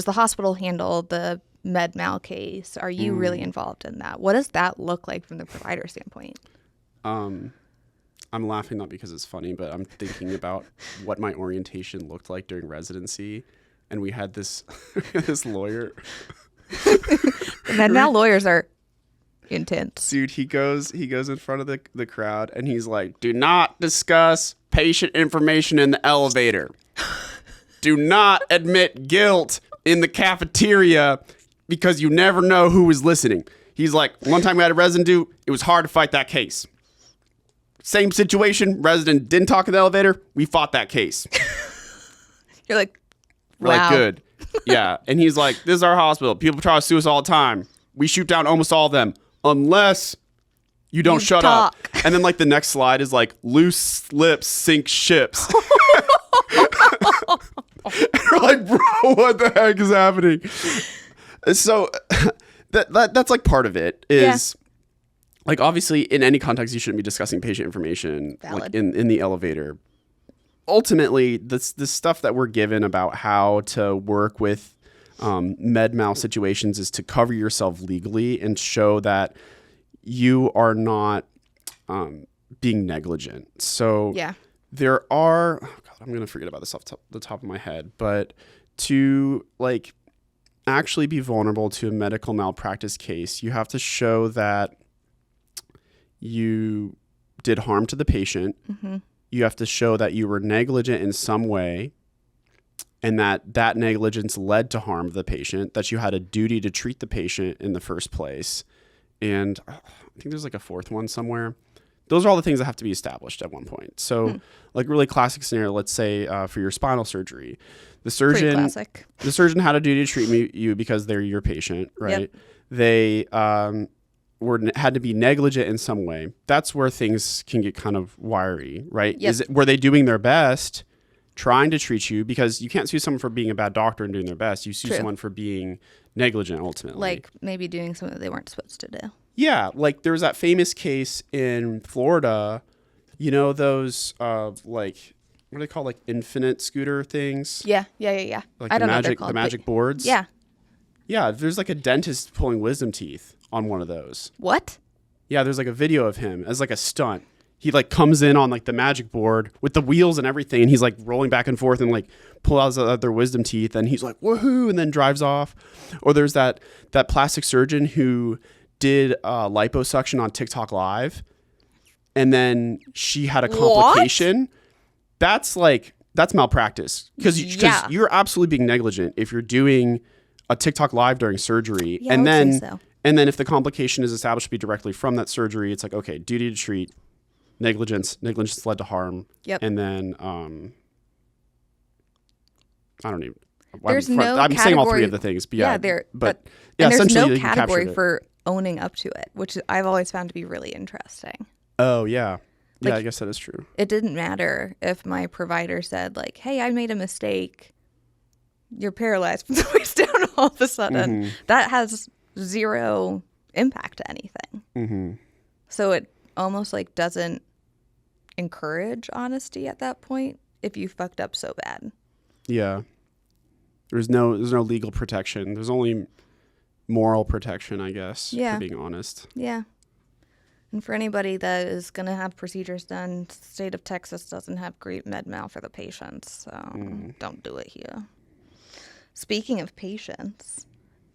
the hospital handle the med mal case? Are you really involved in that? What does that look like from the provider standpoint? I'm laughing not because it's funny, but I'm thinking about what my orientation looked like during residency. And we had this lawyer. Med mal lawyers are intense. Dude, he goes in front of the crowd and he's like, do not discuss patient information in the elevator. Do not admit guilt in the cafeteria because you never know who is listening. He's like, one time we had a resident do, it was hard to fight that case. Same situation, resident didn't talk in the elevator, we fought that case. You're like, We're wow. like, good. Yeah. And he's like, this is our hospital. People try to sue us all the time. We shoot down almost all of them unless you don't shut up. And then like the next slide is like, loose lips sink ships. And we're like, bro, what the heck is happening? So that's like part of it is like, obviously in any context, you shouldn't be discussing patient information like in the elevator. Ultimately, the stuff that we're given about how to work with med mal situations is to cover yourself legally and show that you are not being negligent. So there are, oh God, I'm going to forget about this off the top of my head, but to like actually be vulnerable to a medical malpractice case, you have to show that you did harm to the patient. Mm-hmm. You have to show that you were negligent in some way and that negligence led to harm to the patient, that you had a duty to treat the patient in the first place. And I think there's like a fourth one somewhere. Those are all the things that have to be established at one point. So like really classic scenario, let's say for your spinal surgery, the surgeon had a duty to treat you because they're your patient, right? Yep. They had to be negligent in some way. That's where things can get kind of wiry, right? Yep. Were they doing their best trying to treat you? Because you can't sue someone for being a bad doctor and doing their best. You sue someone for being negligent ultimately. Like maybe doing something that they weren't supposed to do. Yeah, like there was that famous case in Florida, you know, those like, what do they call, like infinite scooter things? Yeah. Like I don't know what they're called, the magic boards? Yeah. Yeah, there's like a dentist pulling wisdom teeth on one of those. What? Yeah, there's like a video of him as like a stunt. He like comes in on like the magic board with the wheels and everything, and he's like rolling back and forth and like pull out their wisdom teeth, and he's like, woohoo, and then drives off. Or there's that plastic surgeon who did liposuction on TikTok Live, and then she had a complication. What? That's like that's malpractice because you're absolutely being negligent if you're doing a TikTok live during surgery, Yeah, and I would say so. and then if the complication is established to be directly from that surgery, it's like, okay, duty to treat, negligence led to harm. Yep. And then I don't even. There's I'm no saying all category- three of the things, but Yeah, but and there's essentially no you captured category it. for owning up to it, which I've always found to be really interesting. Oh yeah, yeah. Like, I guess that is true. It didn't matter if my provider said like, "Hey, I made a mistake. You're paralyzed from the waist down all of a sudden." Mm-hmm. That has zero impact to anything. Mm-hmm. So it almost like doesn't encourage honesty at that point if you fucked up so bad. Yeah. There's no legal protection. There's only moral protection, I guess, Yeah. for being honest. Yeah. And for anybody that is going to have procedures done, the state of Texas doesn't have great med mal for the patients. So don't do it here. Speaking of patients,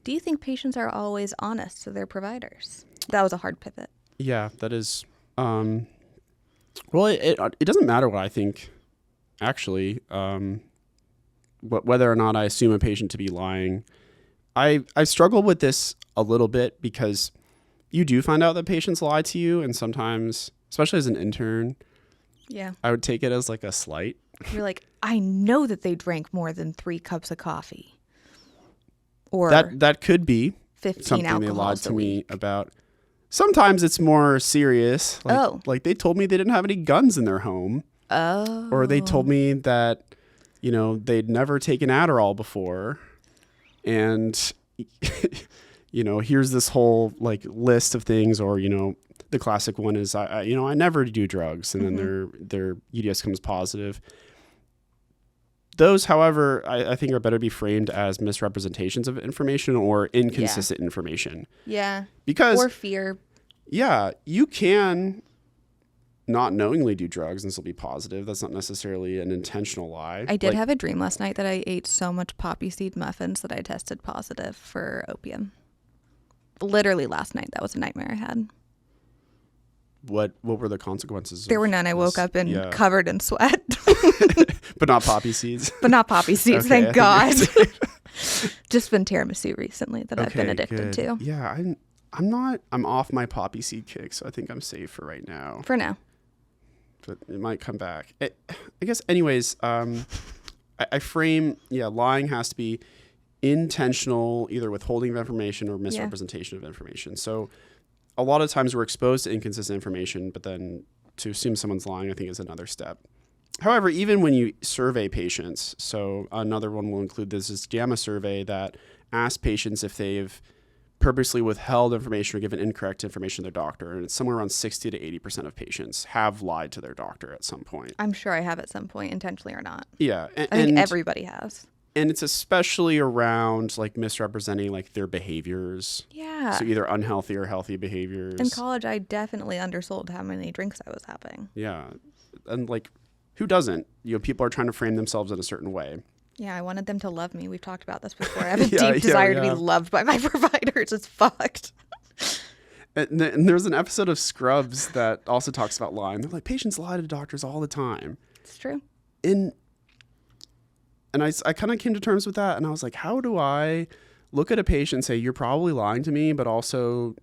do you think patients are always honest to their providers? That was a hard pivot. Yeah, that is. Well, it doesn't matter what I think, actually. Whether or not I assume a patient to be lying. I struggle with this a little bit because you do find out that patients lie to you, and sometimes, especially as an intern, Yeah. I would take it as like a slight. You're like, I know that they drank more than 3 cups of coffee. Or That could be 15 something they lied alcohols to a me week. about. Sometimes it's more serious. Like, Oh. like they told me they didn't have any guns in their home. Oh. Or they told me that, they'd never taken Adderall before. And, here's this whole like list of things. Or, the classic one is, I never do drugs. And then their UDS comes positive. Those, however, I think are better to be framed as misrepresentations of information or inconsistent information. Yeah. Because, Or fear. yeah, you can not knowingly do drugs and still be positive. That's not necessarily an intentional lie. I did have a dream last night that I ate so much poppy seed muffins that I tested positive for opium. Literally last night. That was a nightmare I had. What were the consequences? There of were none. I woke this? up and Yeah. covered in sweat. But not poppy seeds. But not poppy seeds, Okay, thank God. I think you're Just been tiramisu recently that I've been Okay, addicted good. to. Yeah, I'm off my poppy seed kick, so I think I'm safe for right now. For now. But it might come back. I guess anyways, I frame, lying has to be intentional, either withholding of information or misrepresentation of information. So a lot of times we're exposed to inconsistent information, but then to assume someone's lying, I think, is another step. However, even when you survey patients, so another one will include this is JAMA survey that asks patients if they've purposely withheld information or given incorrect information to their doctor. And it's somewhere around 60 to 80% of patients have lied to their doctor at some point. I'm sure I have at some point, intentionally or not. Yeah. I think everybody has. And it's especially around like misrepresenting like their behaviors. Yeah. So either unhealthy or healthy behaviors. In college, I definitely undersold how many drinks I was having. Yeah. And like, who doesn't? People are trying to frame themselves in a certain way. Yeah, I wanted them to love me. We've talked about this before. I have a Yeah, deep desire to yeah. be loved by my providers. It's fucked. And there's an episode of Scrubs that also talks about lying. They're like, patients lie to doctors all the time. It's true. And I kind of came to terms with that. And I was like, how do I look at a patient and say, you're probably lying to me, but also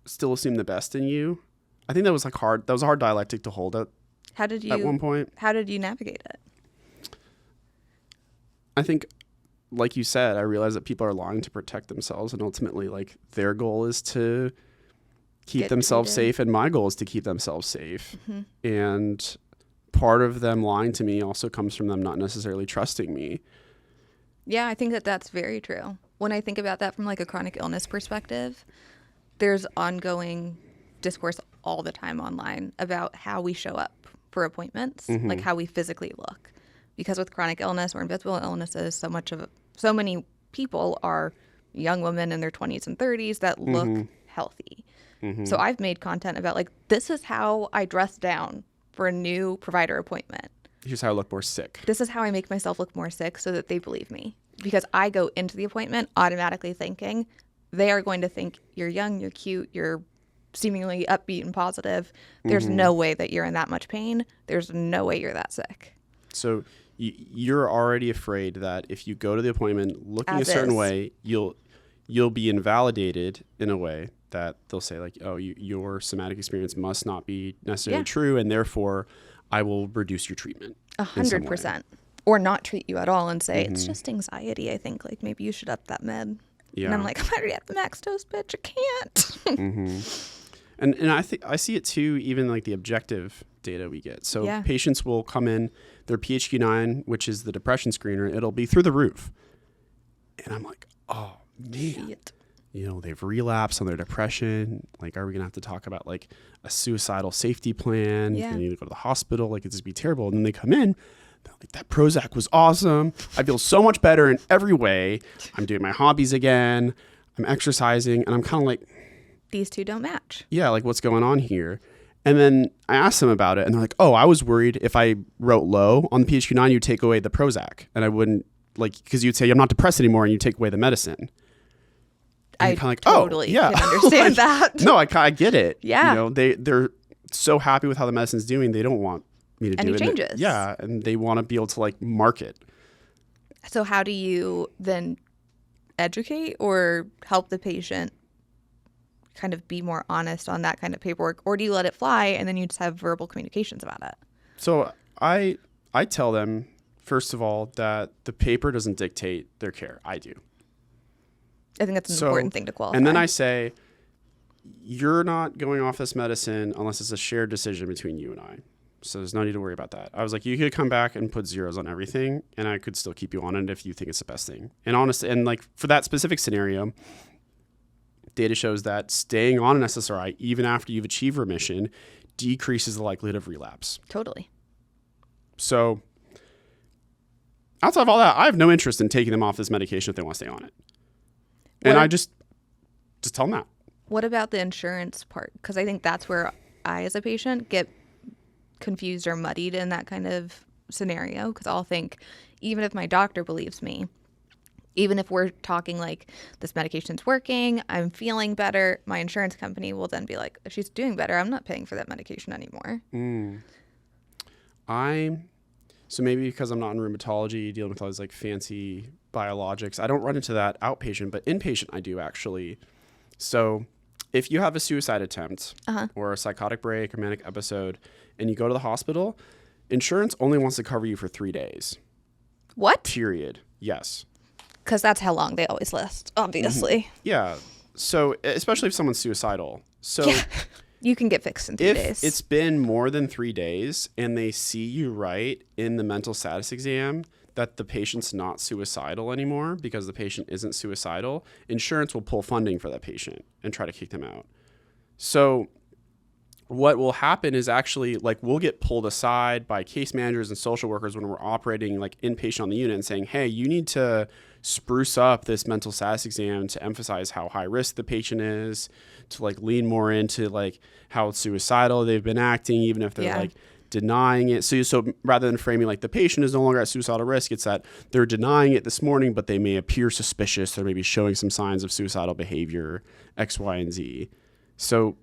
still assume the best in you? I think that was hard. That was a hard dialectic to hold at one point. How did you navigate it? I think, like you said, I realized that people are lying to protect themselves. And ultimately, like, their goal is to keep Get themselves treated. safe. And my goal is to keep themselves safe. Mm-hmm. And part of them lying to me also comes from them not necessarily trusting me. Yeah, I think that that's very true. When I think about that from like a chronic illness perspective, there's ongoing discourse all the time online about how we show up for appointments, like how we physically look. Because with chronic illness or invisible illnesses, so many people are young women in their 20s and 30s that look healthy. So I've made content about like, this is how I dress down for a new provider appointment. Here's how I look more sick. This is how I make myself look more sick so that they believe me. Because I go into the appointment automatically thinking they are going to think you're young, you're cute, you're seemingly upbeat and positive. There's no way that you're in that much pain. There's no way you're that sick. So you're already afraid that if you go to the appointment looking As a certain is. way, you'll be invalidated in a way that they'll say like, oh, your somatic experience must not be necessarily true, and therefore I will reduce your treatment. 100%. Or not treat you at all and say, it's just anxiety, I think. Like, maybe you should up that med. Yeah. And I'm like, I'm already at the max dose, bitch. I can't. And I see it too, even like the objective data we get. So patients will come in, their PHQ-9, which is the depression screener, it'll be through the roof. And I'm like, oh, man. You know, they've relapsed on their depression. Like, are we going to have to talk about like a suicidal safety plan? Yeah. They need to go to the hospital. Like, it's just be terrible. And then they come in, they're like, that Prozac was awesome. I feel so much better in every way. I'm doing my hobbies again. I'm exercising. And I'm kind of like, these two don't match. yeah, like what's going on here? And then I asked them about it and they're like, oh, I was worried if I wrote low on the PHQ-9, you'd take away the Prozac. And I wouldn't because you'd say, I'm not depressed anymore. And you take away the medicine. I kind of like, totally can understand that. No, I get it. Yeah. You know, they're so happy with how the medicine's doing. They don't want me to do Any it. changes. Yeah. And they want to be able to like market. So how do you then educate or help the patient kind of be more honest on that kind of paperwork? Or do you let it fly and then you just have verbal communications about it? So I tell them, first of all, that the paper doesn't dictate their care. I do. I think that's an important thing to qualify. And then I say, you're not going off this medicine unless it's a shared decision between you and I. So there's no need to worry about that. I was like, you could come back and put zeros on everything, and I could still keep you on it if you think it's the best thing. And honestly, and like for that specific scenario, data shows that staying on an SSRI, even after you've achieved remission, decreases the likelihood of relapse. Totally. So outside of all that, I have no interest in taking them off this medication if they want to stay on it. And I just tell them that. What about the insurance part? Because I think that's where I, as a patient, get confused or muddied in that kind of scenario. Because I'll think, even if my doctor believes me, even if we're talking like this medication's working, I'm feeling better, my insurance company will then be like, if she's doing better, I'm not paying for that medication anymore. So maybe because I'm not in rheumatology, dealing with all these like fancy biologics, I don't run into that outpatient, but inpatient I do actually. So if you have a suicide attempt or a psychotic break or manic episode and you go to the hospital, insurance only wants to cover you for 3 days. What? Period. Yes. Because that's how long they always list, obviously. Yeah. So especially if someone's suicidal. So you can get fixed in 3 days. If it's been more than 3 days and they see you write in the mental status exam that the patient's not suicidal anymore because the patient isn't suicidal, insurance will pull funding for that patient and try to kick them out. So what will happen is actually like we'll get pulled aside by case managers and social workers when we're operating like inpatient on the unit and saying, hey, you need to spruce up this mental status exam to emphasize how high risk the patient is, to like lean more into like how suicidal they've been acting, even if they're like denying it. So rather than framing like the patient is no longer at suicidal risk, it's that they're denying it this morning, but they may appear suspicious. They're maybe showing some signs of suicidal behavior, X, Y, and Z. So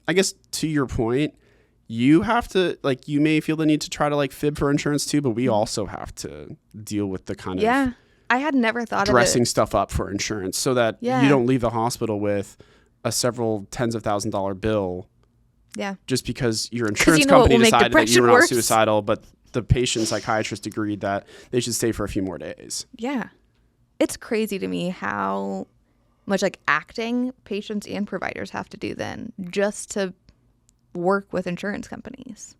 I guess to your point, you have to like, you may feel the need to try to like fib for insurance too, but we also have to deal with the kind of I had never thought dressing of it. stuff up for insurance so that you don't leave the hospital with a several tens of $1,000s bill. Yeah. Just because your insurance company decided that you were not suicidal, but the patient psychiatrist agreed that they should stay for a few more days. Yeah. It's crazy to me how much like acting patients and providers have to do then just to work with insurance companies.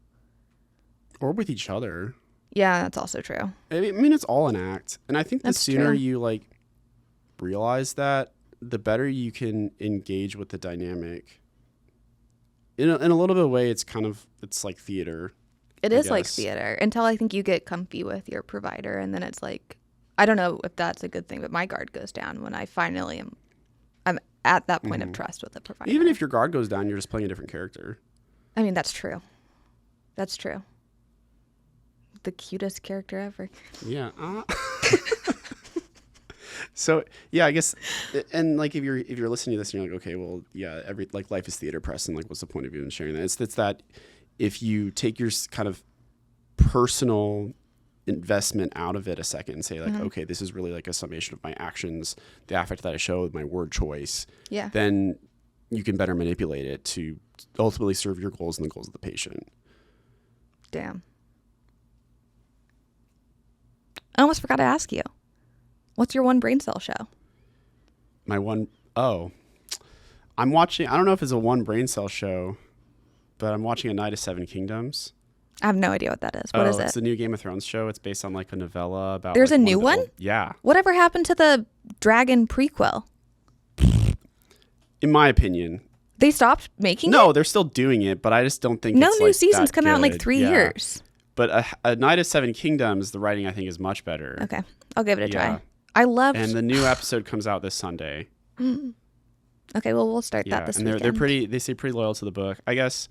Or with each other. Yeah, that's also true. I mean, it's all an act. And I think the sooner true. you like realize that, the better you can engage with the dynamic. In a little bit of a way, it's like theater. It is like theater until I think you get comfy with your provider. And then it's like, I don't know if that's a good thing, but my guard goes down when I finally I'm at that point of trust with the provider. Even if your guard goes down, you're just playing a different character. I mean, that's true. That's true. The cutest character ever. Yeah. So yeah, I guess, and like if you're listening to this and you're like, okay, well, yeah, like life is theater, Preston. Like, what's the point of even sharing that? It's that if you take your kind of personal investment out of it a second and say like, okay, this is really like a summation of my actions, the affect that I show with my word choice, then you can better manipulate it to ultimately serve your goals and the goals of the patient. Damn. I almost forgot to ask you. What's your one brain cell show? I'm watching, I don't know if it's a one brain cell show, but I'm watching A Night of Seven Kingdoms. I have no idea what that is. What is it? It's the new Game of Thrones show. It's based on like a novella about. There's a new one? Yeah. Whatever happened to the Dragon prequel? In my opinion. They stopped making it? No, they're still doing it, but I just don't think no it's new like seasons that come out in like good. 3 years. But a Night of Seven Kingdoms, the writing I think is much better. Okay. I'll give it a try. I loved. And the new episode comes out this Sunday. Okay, well we'll start that this weekend. They stay pretty loyal to the book. I guess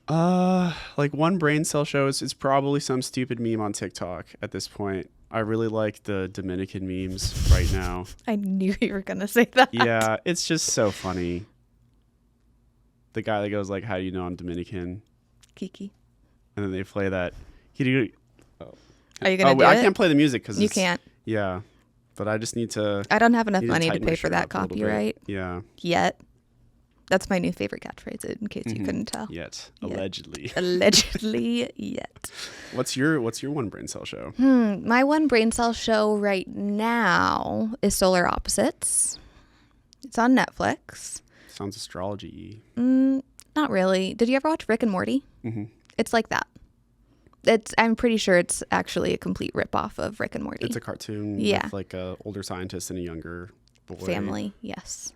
like one brain cell show is probably some stupid meme on TikTok at this point. I really like the Dominican memes right now. I knew you were going to say that. Yeah, it's just so funny. The guy that goes like, how do you know I'm Dominican? Kiki. And then they play that. Are you going to do it? I can't play the music because you can't. Yeah, but I just need to. I don't have enough money to pay for that copyright. Yeah. Yet. That's my new favorite catchphrase, in case you couldn't tell. Yet. Allegedly. Allegedly, yet. What's your one brain cell show? My one brain cell show right now is Solar Opposites. It's on Netflix. Sounds astrology-y. Not really. Did you ever watch Rick and Morty? Mm-hmm. It's like that. I'm pretty sure it's actually a complete ripoff of Rick and Morty. It's a cartoon with like a older scientist and a younger boy. Family, yes.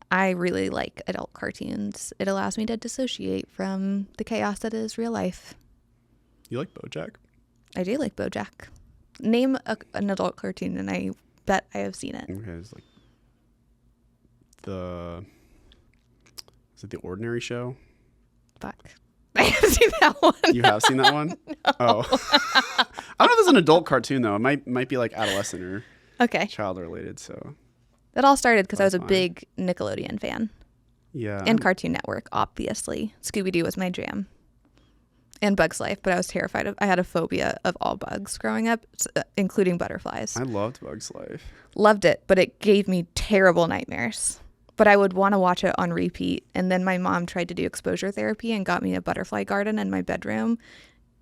I really like adult cartoons. It allows me to dissociate from the chaos that is real life. You like BoJack? I do like BoJack. Name an adult cartoon and I bet I have seen it. Okay, it's like is it The Ordinary Show? Fuck. I have seen that one. You have seen that one? No. Oh. I don't know if it's an adult cartoon though. It might be like adolescent or child related, so. It all started because I was a big Nickelodeon fan. Yeah. And Cartoon Network, obviously. Scooby-Doo was my jam. And Bugs Life, but I was terrified I had a phobia of all bugs growing up, including butterflies. I loved Bugs Life. Loved it, but it gave me terrible nightmares. But I would want to watch it on repeat. And then my mom tried to do exposure therapy and got me a butterfly garden in my bedroom.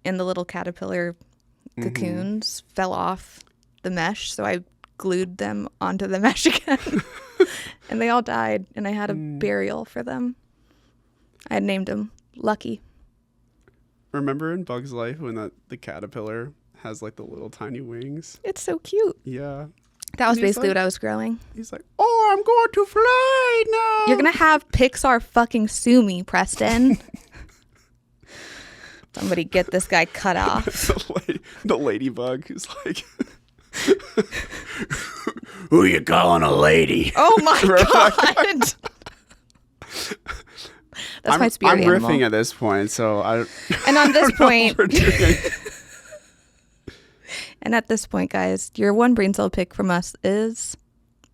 And the little caterpillar cocoons fell off the mesh. So I glued them onto the mesh again. And they all died. And I had a burial for them. I had named them Lucky. Remember in Bugs Life when the caterpillar has like the little tiny wings? It's so cute. Yeah. That was basically what I was growing. He's like, oh, I'm going to fly now. You're going to have Pixar fucking sue me, Preston. Somebody get this guy cut off. the ladybug is like, who you calling a lady? Oh my God. That's my spirit animal. I'm riffing at this point, so I. And on this point. And at this point, guys, your one brain cell pick from us is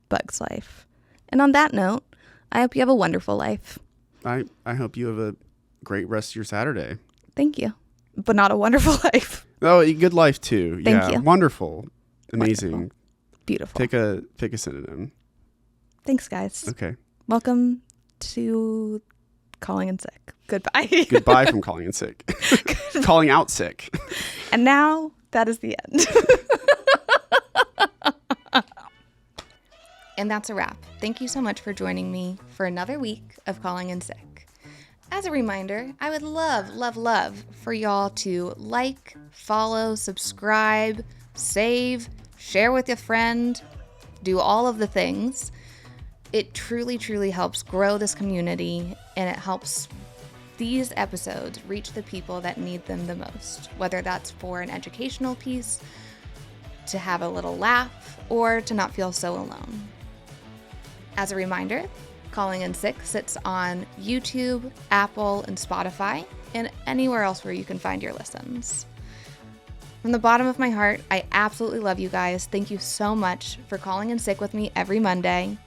Bugs Life. And on that note, I hope you have a wonderful life. I hope you have a great rest of your Saturday. Thank you. But not a wonderful life. Oh, a good life too. Thank you. Wonderful. Amazing. Wonderful. Beautiful. Pick a synonym. Thanks, guys. Okay. Welcome to Calling in Sick. Goodbye. Goodbye from Calling in Sick. Calling out sick. And now that is the end. And that's a wrap. Thank you so much for joining me for another week of Calling in Sick. As a reminder, I would love for y'all to like, follow, subscribe, save, share with your friend, do all of the things. It truly helps grow this community, and it helps these episodes reach the people that need them the most, whether that's for an educational piece, to have a little laugh, or to not feel so alone. As a reminder, Calling in Sick sits on YouTube, Apple, and Spotify, and anywhere else where you can find your listens. From the bottom of my heart, I absolutely love you guys. Thank you so much for calling in sick with me every Monday.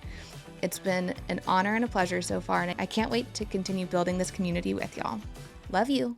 It's been an honor and a pleasure so far, and I can't wait to continue building this community with y'all. Love you.